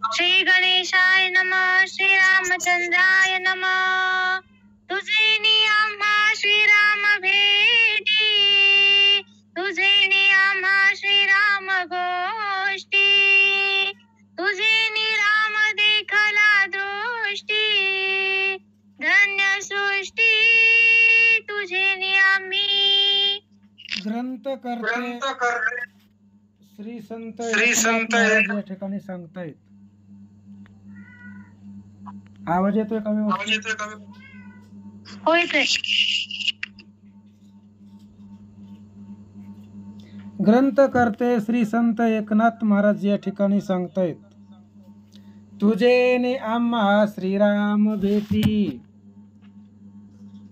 श्री गणेशाय नमः. श्री रामचंद्राय नमः. तुझे आम्हा श्रीराम भेटी, तुझे आम्हा श्रीराम गोष्टी, तुझे राम देखला दृष्टी, धन्य सृष्टी तुझे आम्ही. ग्रंथ करते श्री संत या ठिकाणी सांगतायत. आवाज येतोय का व्यवस्थित? होय ते. ग्रंथ करते श्री संत एकनाथ महाराज या ठिकाणी सांगतायत. तुझे आम्हा श्रीराम भेटी,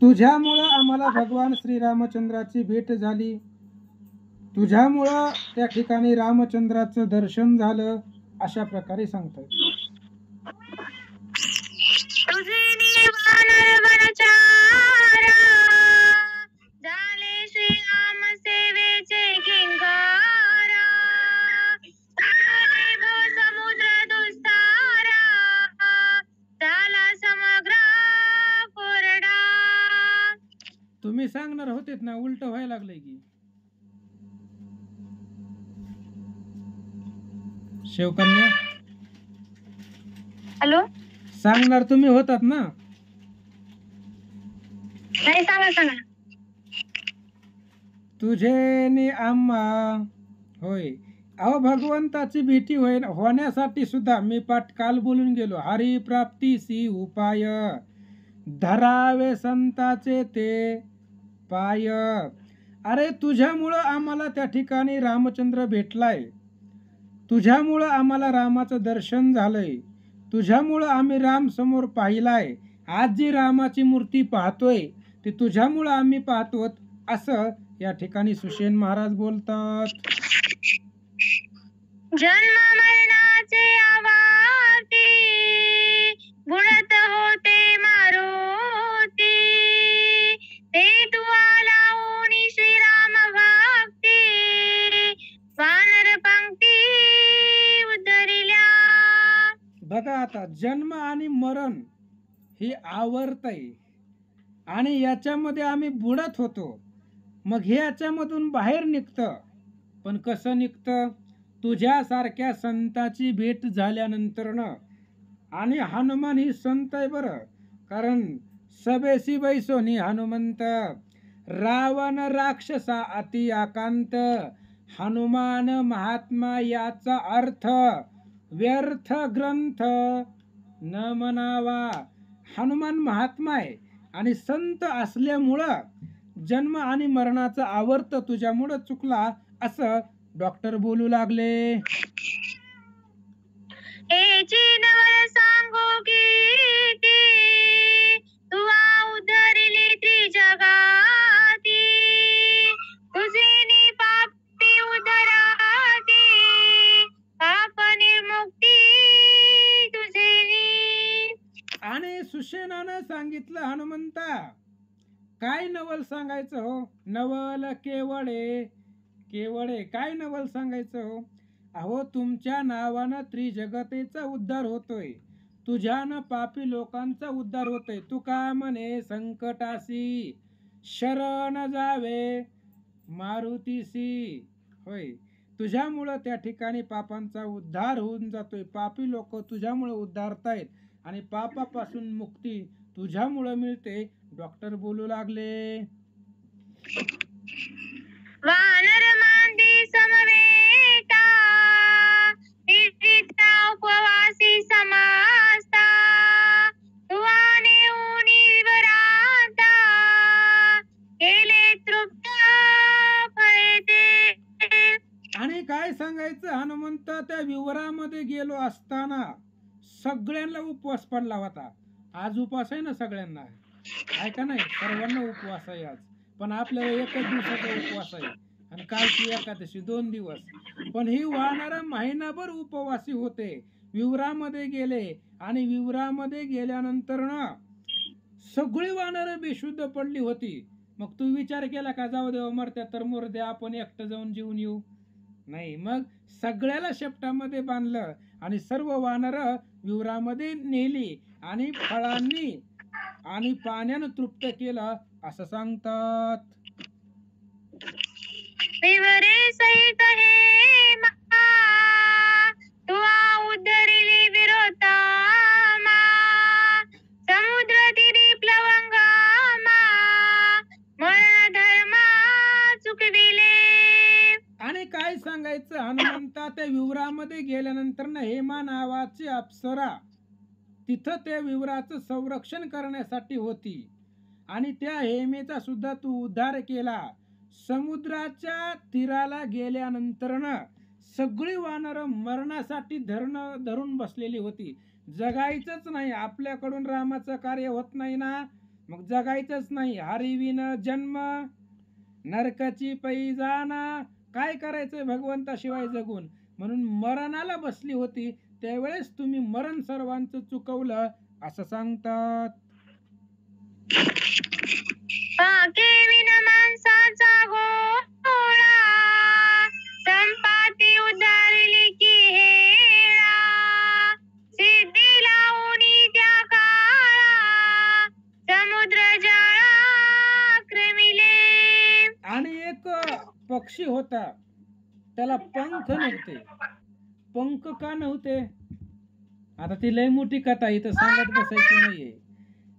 तुझ्यामुळं आम्हाला भगवान श्रीरामचंद्राची भेट झाली, तुझ्यामुळं त्या ठिकाणी रामचंद्राचं दर्शन झालं, अशा प्रकारे सांगतायत. तुझे वानर वनचारा, झाले श्रीराम सेवेचे किंकारा, झाले समुद्र दुस्तारा, झाला समग्र कोरडा. तुम्ही सांगणार होतेत ना, उलट व्हायला लागलंय की. शिवकन्या हॅलो, सांगणार तुम्ही होतात ना. नाही सांगा. तुझे आम्हा, होय. अहो, भगवंताची भीती होण्यासाठी सुद्धा मी पाठ काल बोलून गेलो. हरी प्राप्तीसी उपाय, धरावे संताचे ते पाय. अरे, तुझ्यामुळं आम्हाला त्या ठिकाणी रामचंद्र भेटलाय, तुझ्यामुळं आम्हाला रामाचं दर्शन झालंय, तुझ्यामुळं आम्ही राम समोर पाहिलाय. आज जी रामाची मूर्ती पाहतोय ती तुझ्यामुळं आम्ही पाहतो, असं या ठिकाणी सुषेण महाराज बोलतात. जन्म मरणाचे आवाती, बुडत होते मारुती, ते तू आला ओणी श्रीराम भक्ती, वानर पंक्ती उद्धरिल्या. बघा आता, जन्म आणि मरण ही आवर्त आहे आणि याच्यामध्ये आम्ही बुडत होतो. मग हे याच्यामधून बाहेर निघतं. पण कसं निघतं? तुझ्यासारख्या संताची भेट झाल्यानंतरनं. आणि हनुमान ही संत आहे बरं, कारण सबेसी बैसोनी हनुमंत, रावण राक्षसा अति आकांत, हनुमान महात्मा याचा अर्थ व्यर्थ ग्रंथ न म्हणावा. हनुमान महात्मा आहे आणि संत असल्यामुळं जन्म आणि मरणाचा आवर्त तुझ्यामुळं चुकला, असं डॉक्टर बोलू लागले. सांगो की तू उद्धरिली त्रिजगाती, तुझे पापी उद्धराती, पाप निर्मुक्ती तुझे. आणि सुषेणानं सांगितलं, हनुमंता काय नवल सांगायचं हो? नवल केवळे केवळे काय नवल सांगायचं हो? अहो, तुमच्या नावानं त्रिजगतेचा उद्धार होतोय, तुझ्यानं पापी लोकांचा उद्धार होतोय. तू का म्हणे संकटासी शरण जावे मारुतीसी, होय. तुझ्यामुळं त्या ठिकाणी पापांचा उद्धार होऊन जातोय. पापी लोक तुझ्यामुळं उद्धारतायत आणि पापापासून मुक्ती तुझ्यामुळं मिळते, डॉक्टर बोलू लागले. वानर मांदी समवेता, उपवासी समास्ता, तुवाने उनी विवराता, केले तृप्त फळे ते. आणि काय सांगायचं, हनुमंत त्या विवरामध्ये गेलो असताना सगळ्यांना उपवास पडला होता. आज उपवास आहे ना सगळ्यांना, आहे का नाही? सर्वांना उपवास आहे आज. पण आपल्याला एकच दिवसाचा उपवास आहे आणि कालची एकादशी 2 दिवस. पण ही वानर महिनाभर उपवासी होते. विवरामध्ये गेले आणि विवरामध्ये गेल्यानंतर ना सगळी वानर बेशुद्ध पडली होती. मग तू विचार केला का, जाऊ देवा मरत्या तर मरू द्या, आपण एकटं जाऊन जीवन येऊ? नाही, मग सगळ्याला शेपटामध्ये बांधलं आणि सर्व वानर विवरामध्ये नेली आणि फळांनी आणि पाण्यानं तृप्त केलं असं सांगतात. विवरे सहित हेमा तुवा उद्धरिली विरोतामा समुद्र तीरी प्लवंगामा मरण धर्मा चुकविले. आणि काय सांगायचं, हनुमंता त्या विवरामध्ये गेल्यानंतर ना हेमा नावाची अप्सरा तिथं त्या विवराचं संरक्षण करण्यासाठी होती आणि त्या हेमेचा सुद्धा तू उद्धार केला. समुद्राच्या तीराला गेल्यानंतर ना सगळी वानर मरणासाठी धरून बसलेली होती. जगायचंच नाही, आपल्याकडून रामाचं कार्य होत नाही ना, मग जगायचंच नाही. हरिविन जन्म नरकाची पै जाना, काय करायचंय भगवंताशिवाय जगून, म्हणून मरणाला बसली होती. त्यावेळेस तुम्ही मरण सर्वांचं चुकवलं असं सांगतात. पाके विन माणसाचा गोळा संपाती उद्धारली की हेळा सिद्धी लावूनी त्या काळा समुद्र जाळा क्रमिले. आणि एक पक्षी होता, त्याला पंख नव्हते. पंख का नव्हते, आता ती लय मोठी कथा इथं सांगत बसायची नाहीये.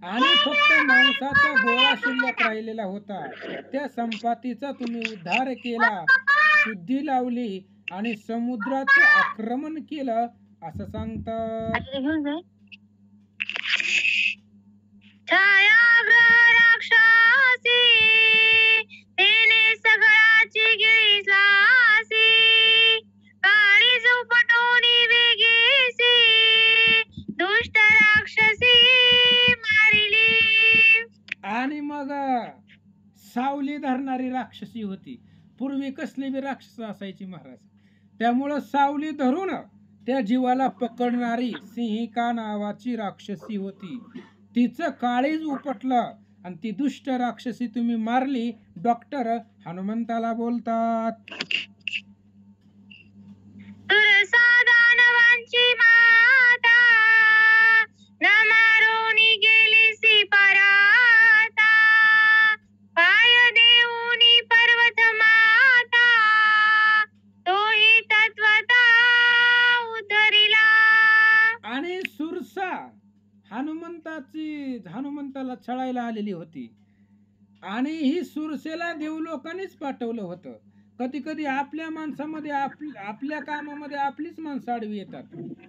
आणि फक्त मांसाचा गोळा शिल्लक राहिलेला होता. त्या संपातीचा तुम्ही उद्धार केला, शुद्धी लावली आणि समुद्राचं आक्रमण केलं असं सांगतात. छायाग्रह राक्षसी तेने सगळाची गिळीसासी काळी झोपटोनी वेगेसी दुष्ट राक्षसी मारिली. आणि मग सावली धरणारी राक्षसी होती. पूर्वी कसली बी राक्षस असायची महाराज, त्यामुळं सावली धरून त्या जीवाला पकडणारी सिंहिका नावाची राक्षसी होती. तिचं काळीज उपटलं आणि ती दुष्ट राक्षसी तुम्ही मारली. डॉक्टर हनुमंताला बोलतात. तुरसा दानवांची माता न मारोनी गेलीसी पराता पाय देऊनी पर्वत माता तोही तत्वता उद्धरिला. आणि सुरसा हनुमंताला छळायला आलेली होती आणि ही सुरसेला देवलोकांनीच पाठवलं होतं. कधी कधी आपल्या माणसामध्ये आपल्या कामामध्ये आपलीच माणसं आडवी येतात,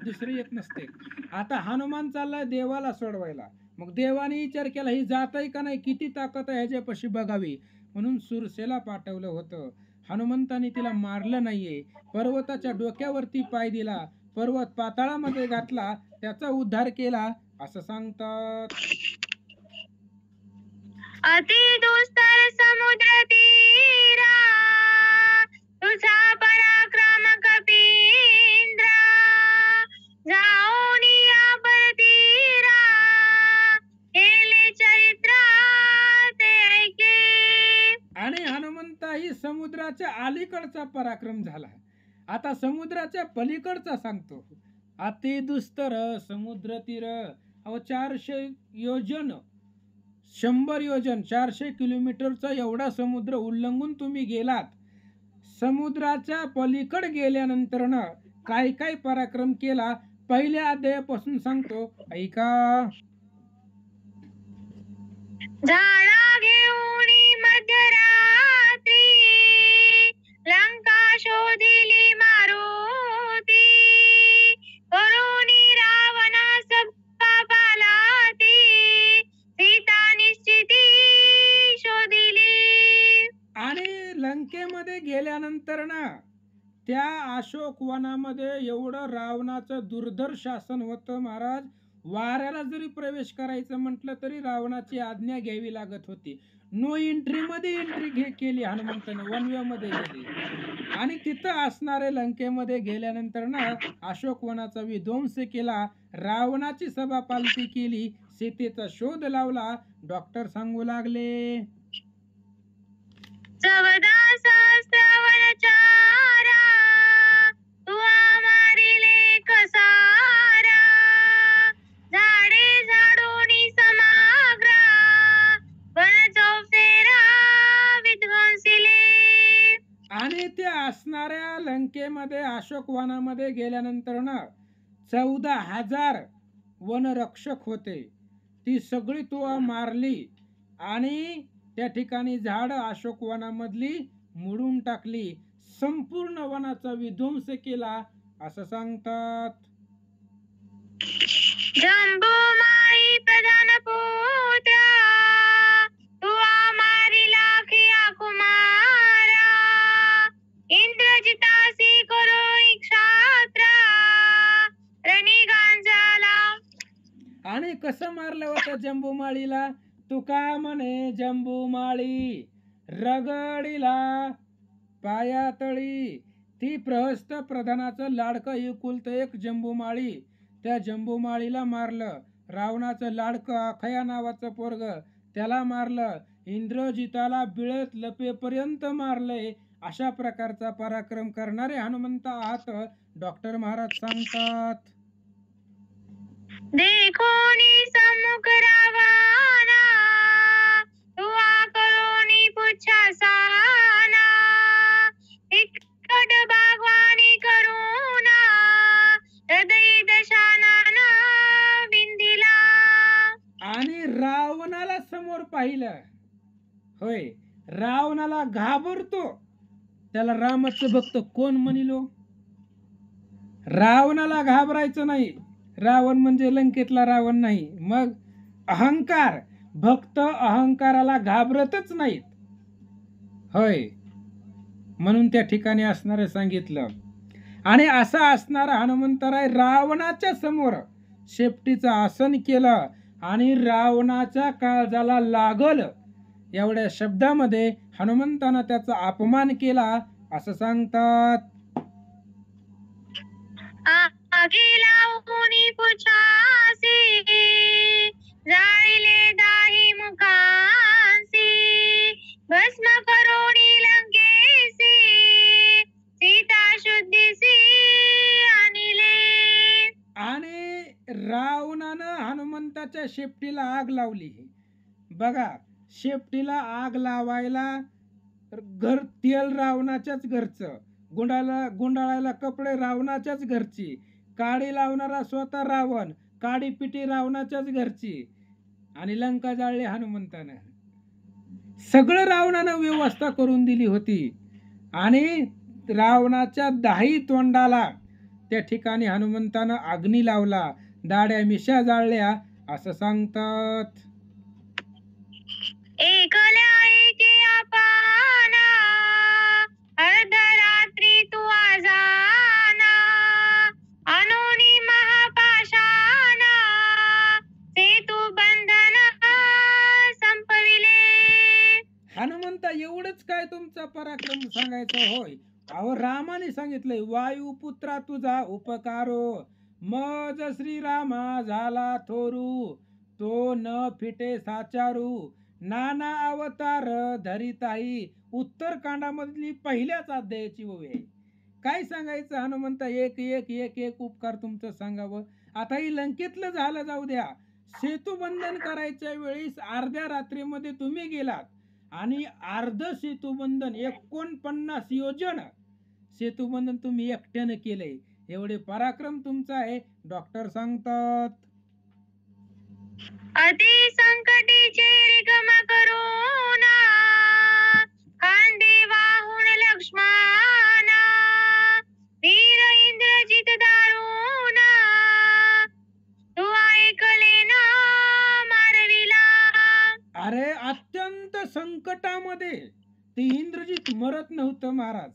दुसरी येत नसते. आता हनुमान चाललाय देवाला सोडवायला, मग देवाने विचार केला ही जात आहे का नाही, किती ताकद आहे ह्याच्यापाशी बघावी, म्हणून सुरसेला पाठवलं होतं. हनुमंताने तिला मारलं नाहीये. पर्वताच्या डोक्यावरती पाय दिला, पर्वत पाताळामध्ये घातला, त्याचा उद्धार केला असं सांगतात. अति दुस्तर समुद्र तीरा तुझा पराक्रम कपींद्रा जाऊनी यावर तीरा केले चरित्रा ते ऐके. आणि हनुमंताही समुद्राच्या अलीकडचा पराक्रम झाला. आता समुद्राच्या पलीकडचा सांगतो. अति दुस्तर समुद्र तीर, 400 योजन 100 योजन 400 किलोमीटरचा एवढा समुद्र उल्लंघून तुम्ही गेलात. समुद्राच्या पलीकड गेल्यानंतर ना काय काय पराक्रम केला, पहिल्या अध्यायापासून सांगतो, ऐका. झाडा घेऊनी मध्यरात्री लंका शोधिली मारुती करुणी रावणा सभा पालाती सीता निश्चिती शोधिली. आणि लंकेमध्ये गेल्यानंतर ना त्या अशोक वनामध्ये एवढं रावणाचं दुर्धर शासन होतं महाराज. वाऱ्याला जरी प्रवेश करायचं म्हटलं तरी रावणाची आज्ञा घ्यावी लागत होती. नो एंट्री मध्ये एंट्री केली हनुमंताने, वन वे मध्ये गेली. आणि तिथं असणारे लंकेमध्ये गेल्यानंतर ना अशोक वनाचा विध्वंस केला, रावणाची सभा पालती केली, सीतेचा शोध लावला. डॉक्टर सांगू लागले. चवदा सहस्त्र वनचारा तुआ मारिले कसा लंकेमध्ये अशोकवनामध्ये गेल्यानंतर ना 14,000 वनरक्षक होते. ती सगळी तो मारली आणि त्या ठिकाणी झाड अशोकवनामधली मोडून टाकली, संपूर्ण वनाचा विध्वंस केला असं सांगतात. जंबूमाळी प्रधान पुत्रा, तुवा मारिला खिया कुमारा, इंद्रजितासी करो क्षात्रा, रणी गांजाला. आणि कसं मारलं होतं जंबूमाळीला? तुका म्हणे जंबूमाळी रगडीला पायातळी. ती प्रहस्त प्रधानाचं लाडकं एकुलतं एक जंबूमाळी, त्या जंबूमाळीला मारलं. रावणाचं लाडकं अखया नावाचं पोरग, त्याला मारलं. इंद्रजिताला बिळत लपेपर्यंत मारलंय. अशा प्रकारचा पराक्रम करणारे हनुमंत आहात डॉक्टर महाराज सांगतात. देखोनी सम्मुख रावणा, तुवा करोनी पुच्छा साना, इकट बागवानी करुणा, हृदय दशानना विंधिला. आणि रावणाला समोर पाहिलं. होय, रावणाला घाबरतो. त्याला रामाचं भक्त कोण म्हणिलो? रावणाला घाबरायचं नाही. रावण म्हणजे लंकेतला रावण नाही. मग अहंकार, भक्त अहंकाराला घाबरतच नाहीत. होय, म्हणून त्या ठिकाणी असणारे सांगितलं. आणि असा असणारा हनुमंतराय रावणाच्या समोर शेपटीचं आसन केलं आणि रावणाच्या काळजाला लागल एवढ्या शब्दामध्ये हनुमंतानं त्याचा अपमान केला असं सांगतात. आगी लावूनी पुछासी, जाळीले दाही मुखांसी, भस्म करोनी लंकेसी, सीता शुद्धीसी आणिले. आणि रावणानं हनुमंताच्या शेपटीला आग लावली. बघा, शेपटीला आग लावायला घर तेल रावणाच्याच घरचं, गुंडाळायला कपडे रावणाच्याच घरची, काडी लावणारा स्वतः रावण, काडी पिटी रावणाच्याच घरची, आणि लंका जाळली हनुमंतानं. सगळं रावणानं व्यवस्था करून दिली होती. आणि रावणाच्या दाही तोंडाला त्या ठिकाणी हनुमंतानं अग्नी लावला, दाड्या मिशा जाळल्या असं सांगतात. एकल्या एके अपाना, अर्धरात्री तू आजाना, अनोनी महापाशाना, सेतू बंधन संपविले. हनुमंता एवढंच काय तुमचा पराक्रम सांगायचा? होय, अहो रामाने सांगितलंय, वायुपुत्रा तुझा उपकारो, मज श्रीरामा झाला थोरू, तो न फिटे साचारू, नाना अवतार धरिताई. उत्तरकांडामधली पहिल्याच अध्यायाची ओवी आहे. काय सांगायचं हनुमंता? एक एक एक एक उपकार तुमचं सांगावं. आता ही लंकेतलं झालं जाऊ द्या, सेतुबंधन करायच्या वेळेस अर्ध्या रात्रीमध्ये तुम्ही गेलात आणि अर्ध सेतुबंधन 49 योजन सेतुबंधन तुम्ही एकट्यानं केलंय. एवढे पराक्रम तुमचा आहे डॉक्टर सांगतात. अति संकटीचे रिगम करुणा, खांदे वाहून लक्ष्मणा, वीर इंद्रजित दारुणा, तू ऐकले ना मारविला. अरे अत्यंत संकटामध्ये ते इंद्रजित मरत नव्हतं महाराज.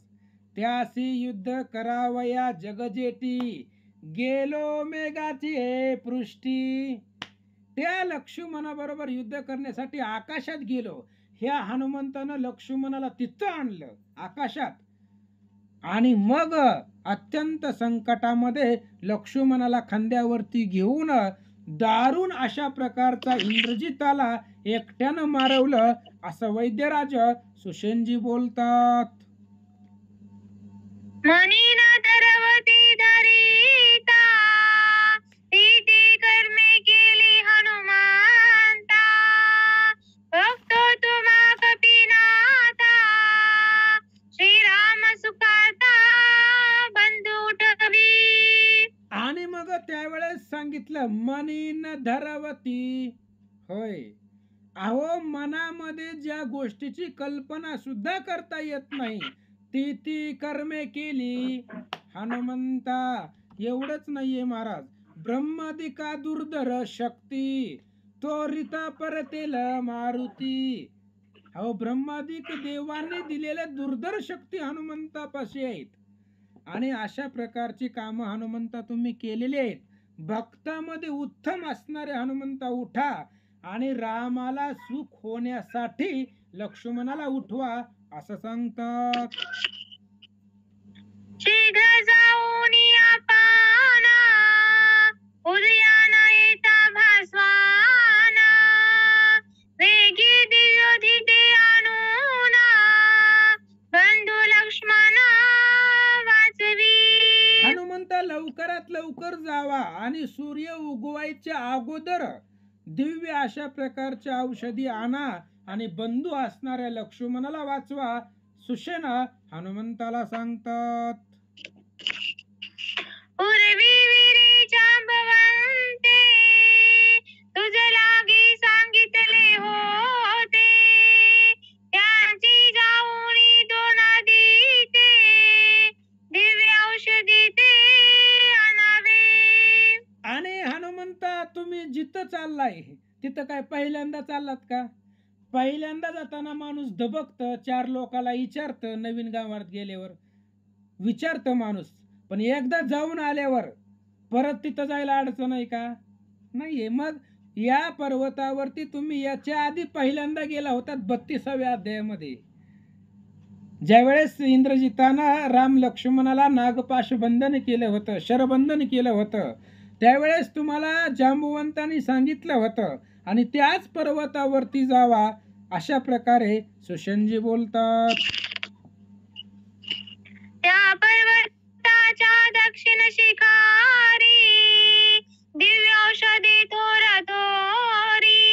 त्याशी युद्ध करावया जगजेटी, गेलो मेघाची हे पृष्टी. त्या लक्ष्मणाबरोबर युद्ध करण्यासाठी आकाशात गेलो. ह्या हनुमंतानं लक्ष्मणाला तिथं आणलं आकाशात, आणि मग अत्यंत संकटामध्ये लक्ष्मणाला खांद्यावरती घेऊन दारुण अशा प्रकारचा इंद्रजिताला एकट्यानं मारवलं असं वैद्यराज सुषेणजी बोलतात. मनीना धरवती धरिता, ती कर्मे केली हनुमंता, भक्त तुम्हा कपिनाथा, श्रीराम सुखाता त्यावेळेस सांगितलं मनीन धरवती. होय, अहो मनामध्ये ज्या गोष्टीची कल्पना सुद्धा करता येत नाही ती ती कर्मे केली हनुमंता. एवढंच नाहीये महाराज, ब्रह्मादिका दुर्धर शक्ती त्वरिता परतेल मारुती. अहो ब्रह्मादिक देवांनी दिलेल्या दुर्धर शक्ती हनुमंतापाशी आहेत आणि अशा प्रकारची कामं हनुमंता तुम्ही केलेली आहेत. भक्तामध्ये उत्तम असणारे हनुमंता उठा आणि रामाला सुख होण्यासाठी लक्ष्मणाला उठवा असं सांगतात. शीघ्र जाऊन पाना उदयाना येता भास्वाना वेगी दिव्योधी ते आणूना बंधू लक्ष्मण वाचवी. हनुमंता लवकरात लवकर जावा आणि सूर्य उगवायच्या अगोदर दिव्य अशा प्रकारच्या औषधी आणा आणि बंधू असणाऱ्या लक्ष्मणाला वाचवा. सुषेणा हनुमंताला सांगतात. पूर्वी वीरे जांबवंते तुझ लागी सांगितले होते त्यांची जाऊनी दोन दिते दिव्य औषधी ते आणावे. आणि हनुमंता तुम्ही जिथं चाललाय तिथं काय पहिल्यांदा चाललात का? पहिल्यांदा जाताना माणूस दबकतं, चार लोकाला विचारतं, नवीन गावात गेल्यावर विचारतं माणूस, पण एकदा जाऊन आल्यावर परत तिथं जायला अडचण आहे का? नाहीये. मग या पर्वतावरती तुम्ही याच्या आधी पहिल्यांदा गेला होता 32व्या अध्यायामध्ये, ज्यावेळेस इंद्रजितानं राम लक्ष्मणाला नागपाश बंधन केलं होतं, शरबंधन केलं होतं, त्यावेळेस तुम्हाला जांबुवंतांनी सांगितलं होतं आणि त्याच पर्वतावरती जावा अशा प्रकारे सुषेणजी बोलतात. त्या पर्वताच्या दक्षिण शिखारी दिव्य औषधी थोर थोरी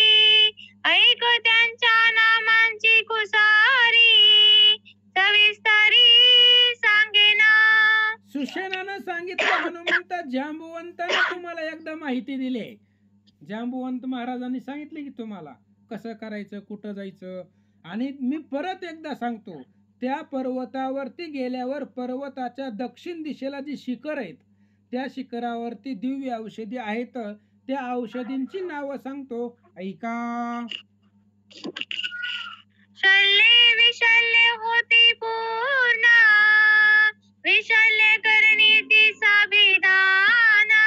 ऐक त्यांच्या नामांची कुसारी सविस्तारी सांगेना. सुषेणानं सांगितलं हनुमंता जांबुवंतानं तुम्हाला एकदा माहिती दिली. जांबुवंत महाराजांनी सांगितले की तुम्हाला कसं करायचं, कुठं जायचं. आणि मी परत एकदा सांगतो, त्या पर्वतावरती गेल्यावर पर्वताच्या दक्षिण दिशेला जी शिखर आहेत त्या शिखरावरती दिव्य औषधी आहेत. त्या औषधींची नावं सांगतो, ऐका. शल्ये विशल्ये होती पूर्ण विशल्ये करणी ती साभिधाना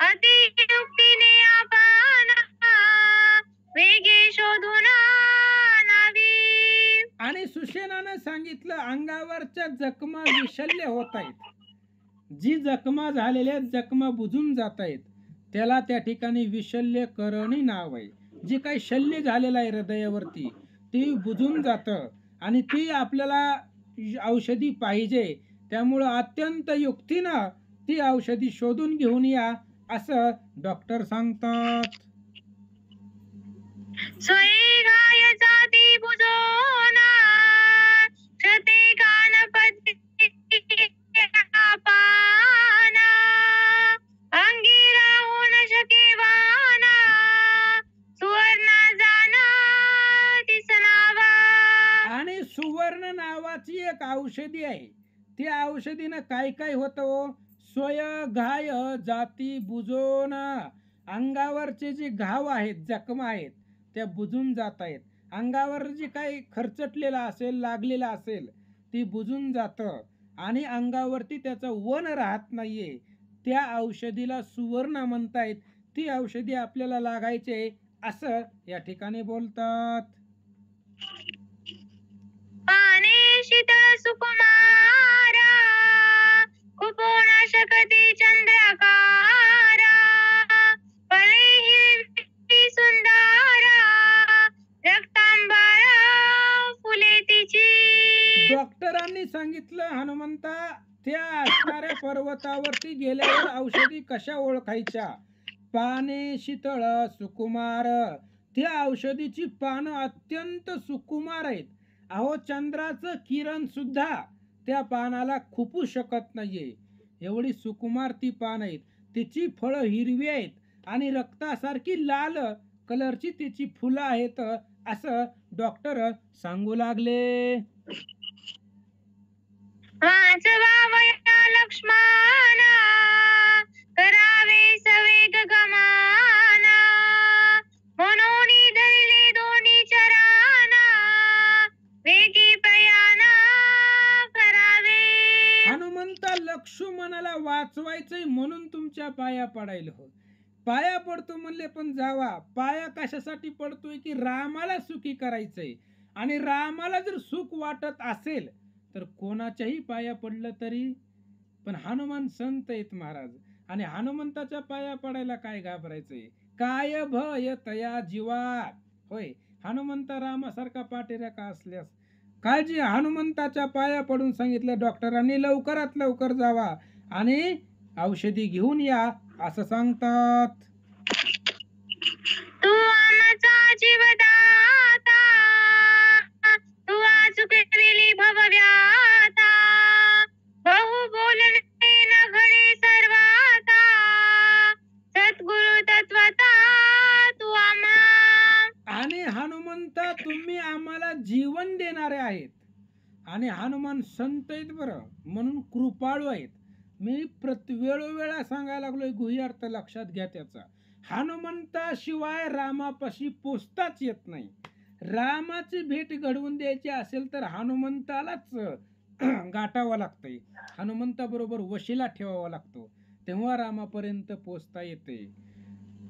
अतियुक्तीने आपण वेगे शोधून आणावी. आणि सुषेणानं सांगितलं अंगावरच्या जखमा विशल्य होत आहेत, जी जखमा झालेल्या जखमा बुजून जात आहेत त्याला त्या ठिकाणी विशल्य करणी नाव आहे. जी काही शल्य झालेलं आहे हृदयावरती ती बुजून जातं आणि ती आपल्याला औषधी पाहिजे, त्यामुळं अत्यंत युक्तीनं ती औषधी शोधून घेऊन या असं डॉक्टर सांगतात. सोयी घाय जाती बुजोना क्षते गानपती पाना अंगी राहून शकेवाना सुवर्ण जाना तिसनावा. आणि सुवर्ण नावाची एक औषधी आहे. त्या औषधीनं काय काय होतं? सोय घाय जाती बुजोना, अंगावरचे जे घाव आहेत, जखमा आहेत त्या बुजून जात आहेत. अंगावर जे काही खरचटलेलं असेल, लागलेलं असेल ती बुजून जातं आणि अंगावरती त्याचं वन राहत नाहीये. त्या औषधीला सुवर्ण म्हणतायत. ती औषधी आपल्याला लागायचे असं या ठिकाणी बोलतात. पाने शीतळ सुकुमारा कुपोना शकती चंद्रकारा फळे हिरवी सुंदरा रक्तांबारा फुले तिची. डॉक्टरांनी सांगितलं हनुमंता त्या असणाऱ्या पर्वतावरती गेल्यावर औषधी कशा ओळखायच्या? पाने शीतळ सुकुमार, त्या औषधीची पानं अत्यंत सुकुमार आहेत. अहो चंद्राचं किरण सुद्धा त्या पानाला खुपू शकत नाहीये, एवढी सुकुमार ती पान आहेत. तिची फळं हिरवी आहेत आणि रक्तासारखी लाल कलरची तिची फुलं आहेत असं डॉक्टर सांगू लागले. वाचवावया लक्ष्मणा करावे सवेग गमाना म्हणून धरले दोन्ही चराना वेगी प्रयाणा करावे. हनुमंता लक्ष्मणाला वाचवायचंय म्हणून तुमच्या पाया पडायला हो. पाया पडतो म्हणले पण जावा. पाया कशासाठी पडतोय की रामाला सुखी करायचंय. आणि रामाला जर सुख वाटत असेल तर कोणाच्याही पाया पडलं तरी. पण हनुमान संत आहेत महाराज. आणि हनुमंताच्या पाया पडायला काय घाबरायचंय. काय भय तया जीवात. होय, हनुमंत रामासारखा पाठीराखा असल्यास काळजी. हनुमंताच्या पाया पडून सांगितलं डॉक्टरांनी लवकरात लवकर जावा आणि औषधी घेऊन या असं सांगतात. तू आमचा जीवदाता तू आचुकविली भवव्याता बहु बोलणे न घडे सर्वाता सद्गुरु तत्वता तू आम्हा. आणि हनुमंत तुम्ही आम्हाला जीवन देणारे आहेत. आणि हनुमान संत आहेत बरं, म्हणून कृपाळू आहेत. मी वेळोवेळा सांगायला लागलोय, गुह्यार्थ लक्षात घ्या त्याचा. हनुमंताशिवाय रामापाशी पोचताच येत नाही. रामाची भेट घडवून द्यायची असेल तर हनुमंतालाच गाठावं लागतंय. हनुमंताबरोबर वशिला ठेवावा लागतो, तेव्हा रामापर्यंत पोचता येते.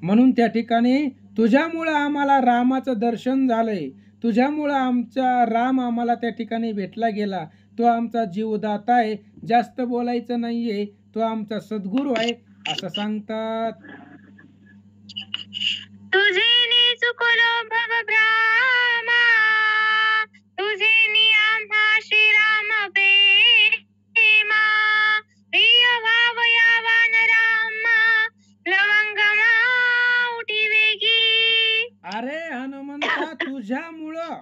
म्हणून त्या ठिकाणी तुझ्यामुळं आम्हाला रामाचं दर्शन झालंय. तुझ्यामुळं आमचा राम आम्हाला त्या ठिकाणी भेटला गेला. तो आमचा जीवदाता आहे. जास्त बोलायचं नाहीये. तो आमचा सद्गुरू आहे असं सांगतात. तुझे चुकलो भवभ्रामा तुझे आम्हा श्रीराम प्रेमा प्रिय भावया वानरामा लवंगमा उठी वेगी. अरे हनुमंता, तुझ्यामुळं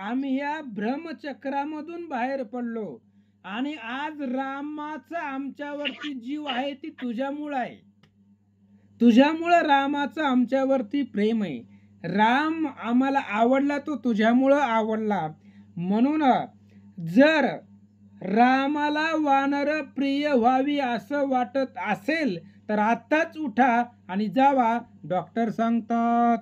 आम्ही या भ्रमचक्रामधून बाहेर पडलो. आणि आज रामाचा आमच्यावरती जीव आहे ती तुझ्यामुळं आहे. तुझ्यामुळं रामाचं आमच्यावरती प्रेम आहे. राम आम्हाला आवडला तो तुझ्यामुळं आवडला. म्हणून जर रामाला वानर प्रिय व्हावी असं वाटत असेल तर आत्ताच उठा आणि जावा, डॉक्टर सांगतात.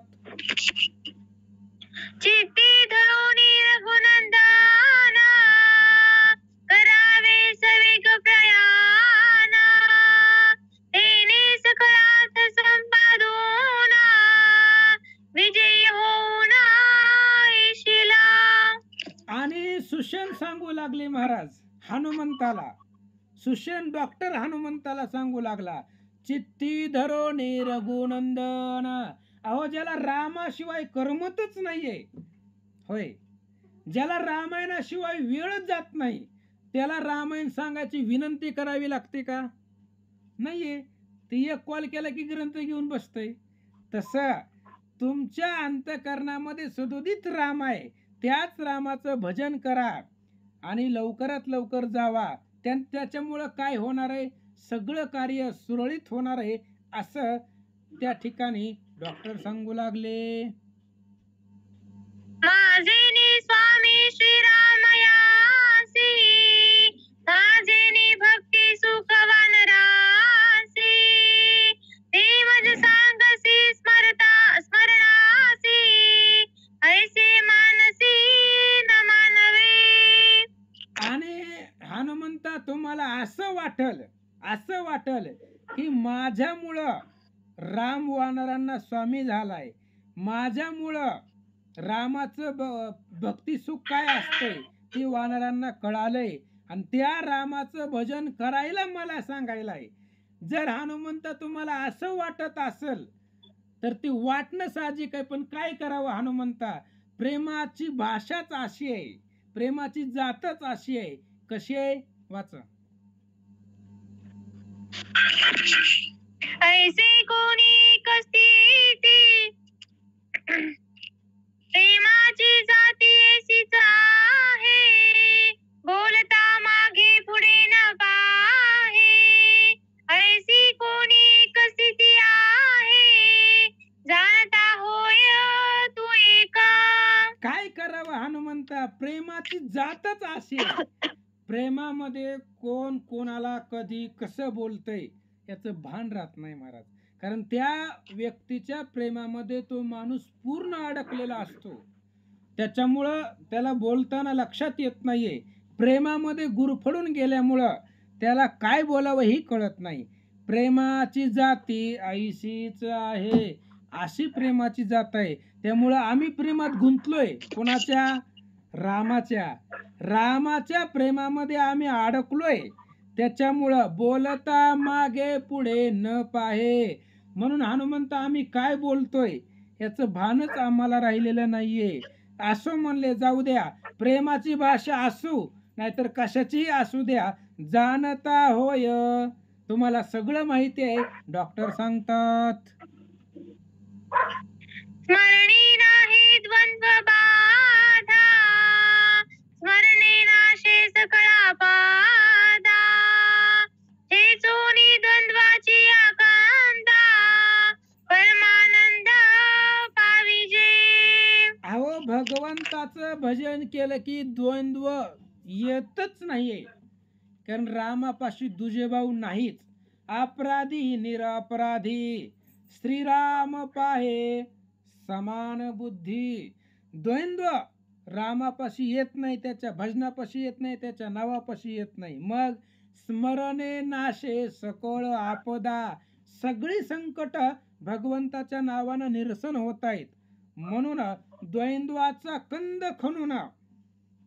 चित्ती धरुणी रघुनंदना करावे सवेग प्रयाणा तेने सकलार्थ संपादूना विजयी होऊना येशिला. आणि सुषेण सांगू लागले महाराज हनुमंताला. सुषेण डॉक्टर हनुमंताला सांगू लागला, चित्ती धरो ने रघुनंदन. अहो, ज्याला रामाशिवाय करमतच नाहीये, होय, ज्याला रामायणाशिवाय वेळच जात नाही, त्याला रामायण सांगायची विनंती करावी लागते का? नाहीये. ती एक कॉल केला की ग्रंथ घेऊन बसतय. तसं तुमच्या अंतःकरणामध्ये सदोदित राम आहे. त्याच रामाचं भजन करा आणि लवकरात लवकर जावा. त्याच्यामुळं काय होणार आहे, सगळं कार्य सुरळीत होणार आहे असं त्या ठिकाणी डॉक्टर सांगू लागले. माझे स्वामी श्रीरामयासी माझे भक्ती सुखवान रासी ते मज सांगसी स्मरणासी ऐसे मानसी न मानवे. आणि हनुमंता, तुम्हाला असं वाटल की माझ्यामुळं राम वानरांना स्वामी झालाय, माझ्यामुळं रामाचं भक्ती सुख काय असतंय ते वानरांना कळालंय आणि त्या रामाचं भजन करायला मला सांगायलाय. जर हनुमंत तुम्हाला असं वाटत असेल तर ती वाटणं साहजिक आहे. पण काय करावं हनुमंता, प्रेमाची भाषाच अशी आहे, प्रेमाची जातच अशी आहे. कशी आहे, वाचा. ऐसे कोणी कस्ती प्रेमाची जाती ऐसीच आहे बोलता मागे पुढे न पाहे ऐसी कोणी जातच अशी आहे. प्रेमामध्ये कोण कोणाला कधी कसं बोलतंय याचं भान राहत नाही महाराज. कारण त्या व्यक्तीच्या प्रेमामध्ये तो माणूस पूर्ण अडकलेला असतो. त्याच्यामुळं त्याला बोलताना लक्षात येत नाहीये. प्रेमामध्ये गुरफडून गेल्यामुळं त्याला काय बोलावं ही कळत नाही. प्रेमाची जाती ऐशीच आहे, अशी प्रेमाची जात आहे. त्यामुळं आम्ही प्रेमात गुंतलोय. कोणाच्या? रामाच्या प्रेमामध्ये आम्ही अडकलोय. त्याच्यामुळं बोलता मागे पुढे न पाहे, म्हणून हनुमंत आम्ही काय बोलतोय याचं भानच आम्हाला राहिलेलं नाहीये. असो म्हणले जाऊ द्या, प्रेमाची भाषा असू नाहीतर कशाचीही असू द्या, जाणता होय. तुम्हाला सगळं माहिती आहे, डॉक्टर सांगतात. स्मरणी नाही द्वंद्व बाधा, स्मरणे नाशे सकळा बाधा, ठेचूनी द्वंद्वाची आकांता, परमानंद पाविजे. अहो, भगवंताचं भजन केलं की द्वंद्व येतच नाहीये. कारण रामापाशी दुजे भाऊ नाहीच. अपराधी निरपराधी, श्रीराम पाहे समान बुद्धी. द्वंद्व रामापाशी येत नाही, त्याच्या भजनापाशी येत नाही, त्याच्या नावापाशी येत नाही. मग स्मरणे नाशे सकळ आपदा, सगळी संकट भगवंताच्या नावानं निरसन होत आहेत. म्हणून द्वंद्वाचा कंद खणून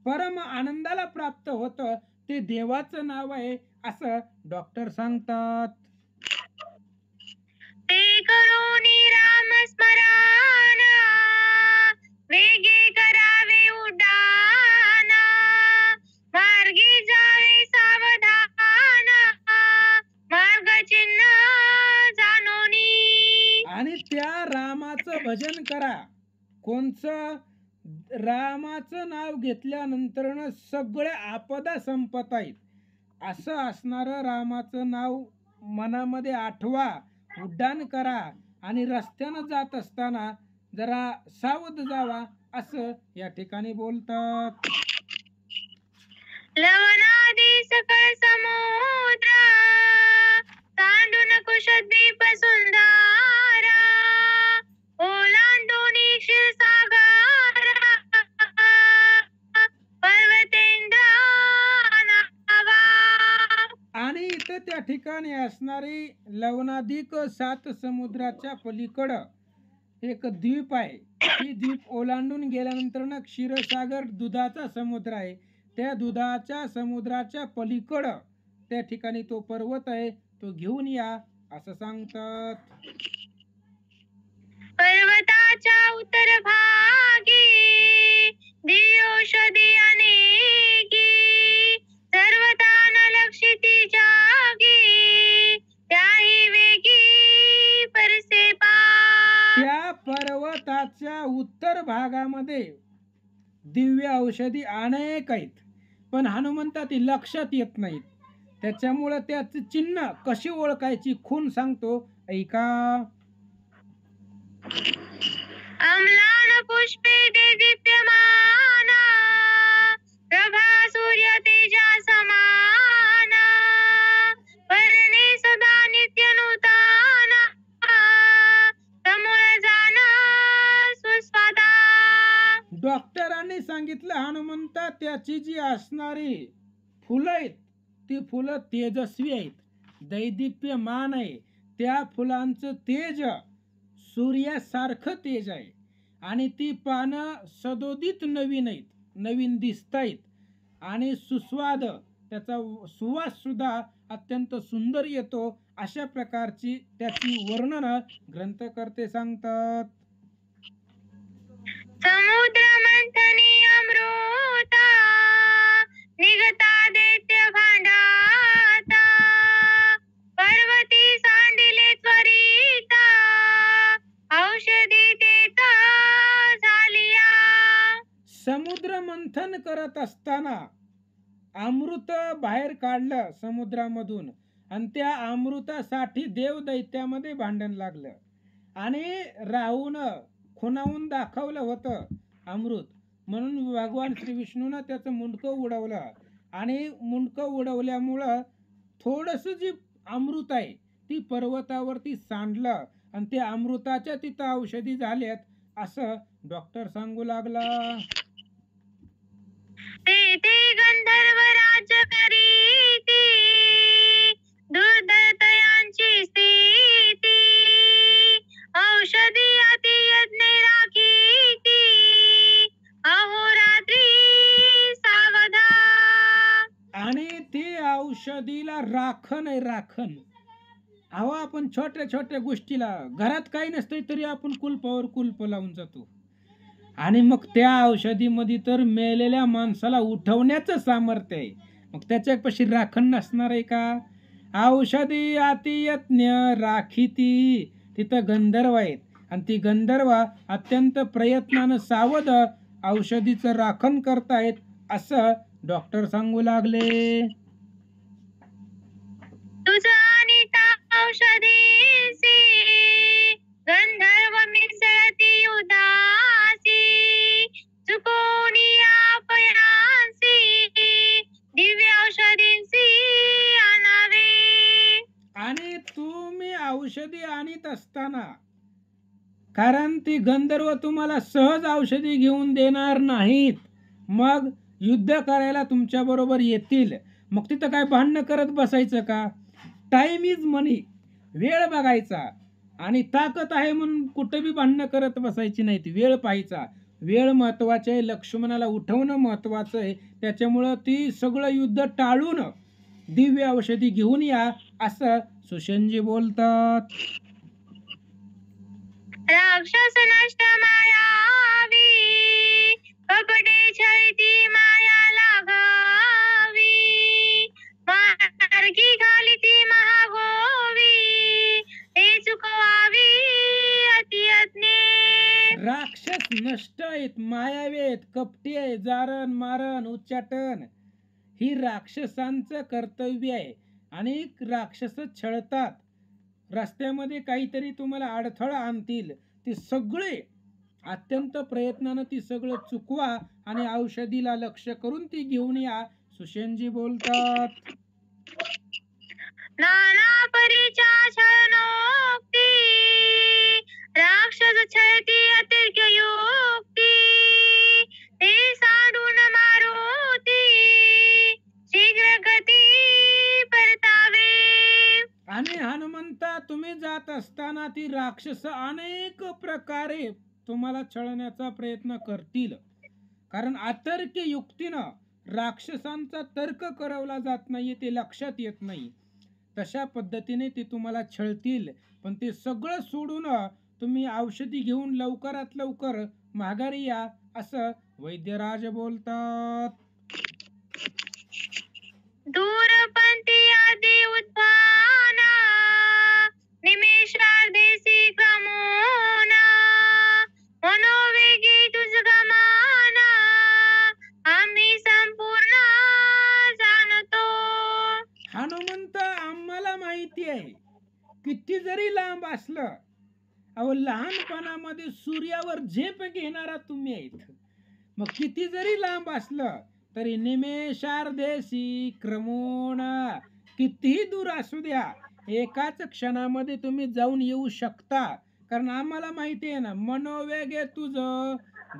परम आनंदाला प्राप्त होतं ते देवाचं नाव आहे, असं डॉक्टर सांगतात. ते करोनी राम स्मरण, वेगे करावे उड्डाण, मार्गी जावे सावधान, मार्ग चिन्ह जाणोनी. आणि त्या रामाचं भजन करा. कोणचं? रामाचं नाव घेतल्यानंतर सगळे आपदा संपत आहेत. असं असणारं रामाचं नाव मनामध्ये आठवा, उड्डाण करा आणि रस्त्यानं जात असताना जरा सावध जावा, असं या ठिकाणी बोलतात. लवनादी सकळ समुद्र, तांडून कुशद्वीप सुंदर, ओलांडूनी क्षीरसागर, पर्वतेंद्र नावा. आणि इथं त्या ठिकाणी असणारी लवणाधिक 7 समुद्राच्या पलीकडं एक द्वीप आहे. ती द्वीप ओलांडून गेल्यानंतर ना क्षीरसागर दुधाचा समुद्र आहे. त्या दुधाच्या समुद्राच्या पलीकडं त्या ठिकाणी तो पर्वत आहे, तो घेऊन या, असं सांगतात. पर्वताच्या उत्तर भागी दिव्यौषधी अनेकी, सर्वतान लक्षिती जागी, त्याही वेगी परसे पा. त्या पर्वताच्या उत्तर भागामध्ये दिव्य औषधी अनेक आहेत, पण हनुमंता ती लक्षात येत नाहीत. त्याच्यामुळं त्याच चिन्ह कशी ओळखायची खूण सांगतो, ऐका. अम्लान पुष्पे ते दीप्यमान, प्रभा सूर्य तेजा समान, वर्णे सदा नित्य नूतन, समूळ जाण सुस्वादा. डॉक्टरांनी सांगितलं हनुमंता त्याची जी असणारी फुलं आहेत ती फुलं तेजस्वी आहेत, दैदिप्यमान आहे. त्या फुलांचं तेज सूर्यासारखं तेज आहे आणि ती पानं सदोदित नवीन आहेत, नवीन दिसतायत आणि सुस्वाद, त्याचा सुवास सुद्धा अत्यंत सुंदर येतो. अशा प्रकारची त्याची वर्णन ग्रंथकर्ते सांगतात. समुद्र मंथनी अमृता, निघता दैत्य भांडाता, पर्वती सांडिले त्वरिता, औषधी देत झालिया. समुद्र मंथन करत असताना अमृत बाहेर काढलं समुद्रामधून आणि त्या अमृतासाठी देव दैत्यामध्ये भांडण लागलं आणि राहून खुणावून दाखवलं होतं अमृत. म्हणून भगवान श्री विष्णूनं त्याचं मुंडकं उडवलं आणि मुंडकं उडवल्यामुळं थोडस जी अमृत आहे ती पर्वतावरती सांडलं आणि ते अमृताच्या तिथं औषधी झाल्यात असं डॉक्टर सांगू लागला. ते गंधर्व राज्य करीती दुर्दययांची स्थिती औषधी अति यज्ञ राखीती अहोरात्री सावधान. आणि ती औषधीला राखण आहे, राखण. अहो आपण छोट्या छोट्या गोष्टीला घरात काही नसतंय तरी आपण कुलपावर कुलप लावून जातो आणि मग त्या औषधीमध्ये तर मेलेल्या माणसाला उठवण्याचं सामर्थ्य आहे. मग त्याच्यापाशी राखण नसणार आहे का? औषधी अतियज्ञ राखीती. तिथं गंधर्व आहेत आणि ती गंधर्व अत्यंत प्रयत्नानं सावध औषधीचं राखण करतायत असं डॉक्टर सांगू लागले. तुझं आणि औषधीसी गंधर्व मिसळती उदासी चुकोनी अपयांसी दिव्य औषधींसी आणावे. आणि तुम्ही औषधी आणीत असताना, कारण ती गंधर्व तुम्हाला सहज औषधी घेऊन देणार नाहीत, मग युद्ध करायला तुमच्या बरोबर येतील. मग तिथं काय भांडणं करत बसायचं का? टाइम इज मनी. वेळ बघायचा आणि ताकद आहे म्हणून कुठं बी भांडणं करत बसायची नाहीत. वेळ पाहायचा. वेळ महत्वाचे आहे. लक्ष्मणाला उठवणं महत्वाचं आहे. त्याच्यामुळं ती सगळं युद्ध टाळून दिव्य औषधी घेऊन या असं सुशेनजी बोलतात. राक्षस नष्ट मायावी कपटे छळती माया लागावी मार्गी घालिती महागोवी ते चुकवावी अतियज्ञे. राक्षस नष्ट आहेत, मायावी आहेत, कपटी आहे, जारण मारण उच्चाटन ही राक्षसांचं कर्तव्य आहे. आणि राक्षस छळतात, रस्त्यामध्ये काहीतरी तुम्हाला अडथळा आणतील, ते सगळे अत्यंत प्रयत्नानं ती सगळं चुकवा आणि औषधीला लक्ष करून ती घेऊन या. सुशेनजी बोलतात. नाना परीच्या छळनोक्ती राक्षस छळती अतिर्क युक्ती ते सांडून मारुती शीघ्र गती परतावे. आणि हनुमंता तुम्ही जात असताना ती राक्षस अनेक प्रकारे तुम्हाला छळण्याचा प्रयत्न करतील, कारण अतर्क युक्तीनं राक्षसांचा तर्क करवला जात नाही, ते लक्षात येत नाही. तशा पद्धतीने ते तुम्हाला छळतील, पण ते सगळं सोडून तुम्ही औषधी घेऊन लवकरात लवकर माघारी या असं वैद्यराज बोलतात. दूरपंथी आदी उत्पाना निमेषार्धेसी क्रमोना मनोवेगी तुझ गमाना आम्ही संपूर्ण जाणतो. हनुमंत आम्हाला माहिती आहे, किती जरी लांब असलं, अहो लहानपणामध्ये सूर्यावर झेप घेणारा तुम्ही आहेत, मग किती जरी लांब असलं तरी निमेषार्धेसी क्रमोण, कितीही दूर असू द्या, एकाच क्षणामध्ये तुम्ही जाऊन येऊ शकता. कारण आम्हाला माहिती आहे ना, मनोवेगे तुझं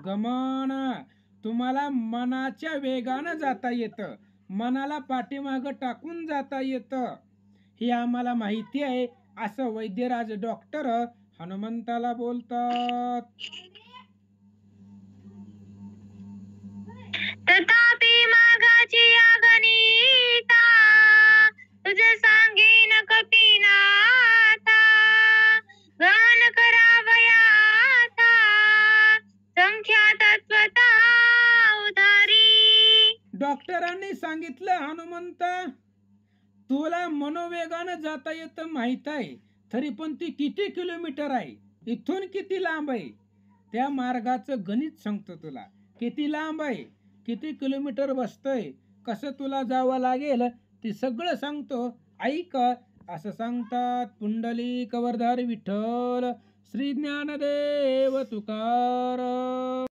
गमन, तुम्हाला मनाच्या वेगानं जाता येतं, मनाला पाठीमागं टाकून जाता येतं, हे आम्हाला माहिती आहे असं वैद्यराज डॉक्टर हनुमंताला बोलतात. तथापि मागाची अगणिता तुझ सांगेन कपिनाथा गहन करावयाथा संख्या तत्वता उदारी. डॉक्टरांनी सांगितलं, हनुमंता तुला मनोवेगानं जाता येतं माहित आहे, तरी पण ती किती किलोमीटर आहे, इथून किती लांब आहे, त्या मार्गाचं गणित सांगतो तुला. किती लांब आहे, किती किलोमीटर बसतंय, कसं तुला जावं लागेल, ते सगळं सांगतो, ऐक असं सांगतात पुंडलिक वरदारी विठ्ठल श्री ज्ञानदेव तुकाराम.